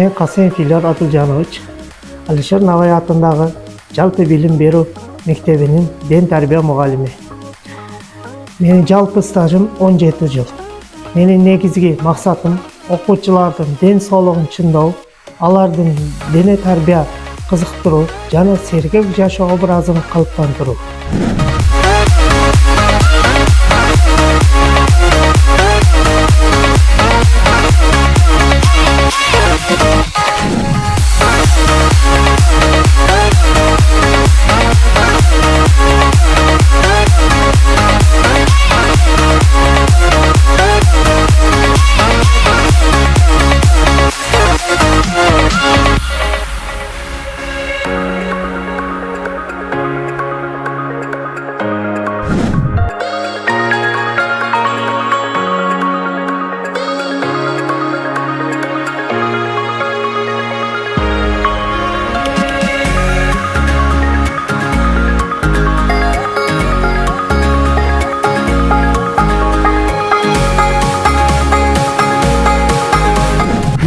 Мен Касен Филат Атылжанович, Алишер Навай атындағы жалпы білім беру мектебінің ден тәрбие мұғалімі. Менің жалпы стажым 17 жыл. Менің негізгі мақсатым оқушылардың ден соолығын чыңдау, алардын дене тәрбие қызықтыру жана сергек жашоо образын қалыптандыру.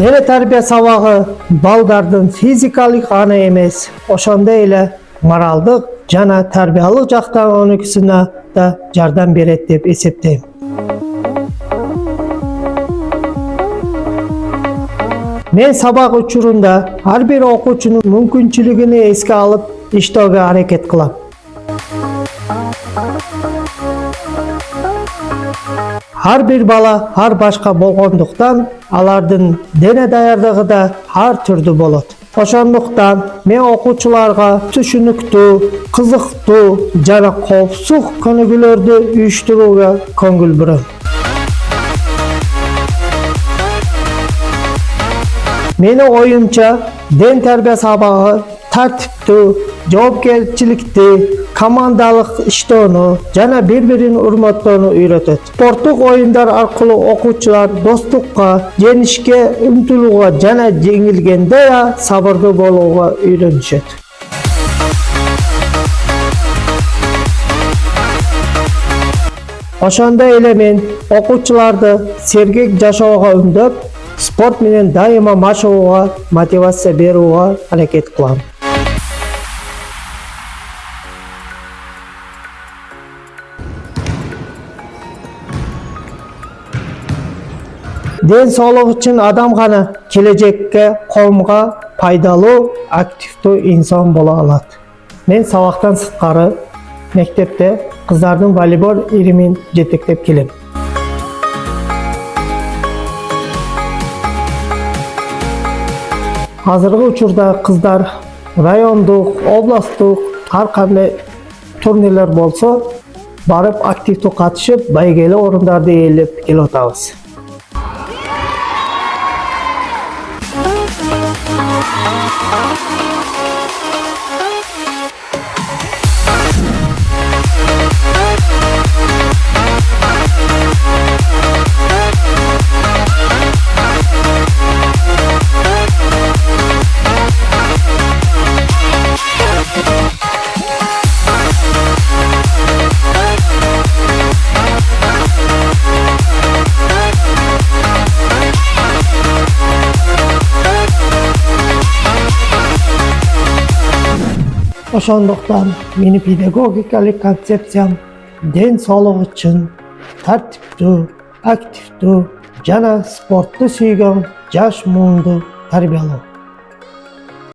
Дене тәрбие сабағы балдардын физикалык гана эмес, ошондой эле моралдык жана тарбиялык жактан өнүгүүсүнө да жардам берет деп эсептейм. Мен сабак учурунда ар бир окуучунун мүмкүнчүлүгүн эске алып иштөөгө аракет кылам. Ар бир бала ар башка болгондуктан алардын дене даярдыгы да ар түрдүү болот. Ошондуктан мен окуучуларга түшүнүктүү, кызыктуу жана коопсуз көнүгүүлөрдү уюштурууга көңүл бурам. Менин оюмча, ден тарбия сабагы тартиптүү, жоопкерчиликтүү, командалык иштөөнү жана бири-бирин урматтоону үйрөтөт. Спорттук оюндар аркылуу окуучулар достукка, жеңишке умтулууга жана жеңилгенде сабырдуу болууга үйрөнүшөт. Ошондой эле мен окуучуларды сергек жашоого үндөп, спорт менен дайыма машыгууга, мотивация берүүгө аракет кылам. Ден соолук үчүн адам гана келечекке, коомго пайдалуу, активдүү инсан боло алат. Мен сабактан сырткары мектепте кыздардын волейбол иримин жетектеп келем. Азыркы учурда кыздар райондук, областтук ар кандай турнирлер болсо, барып активдүү катышып, байгеле орундарды ээлеп келип атабыз. Ошондуктан менин педагогикалык концепциям ден соолук үчүн тартиптүү, активдүү жана спортту сүйгөн жаш муунду тарбиялоо.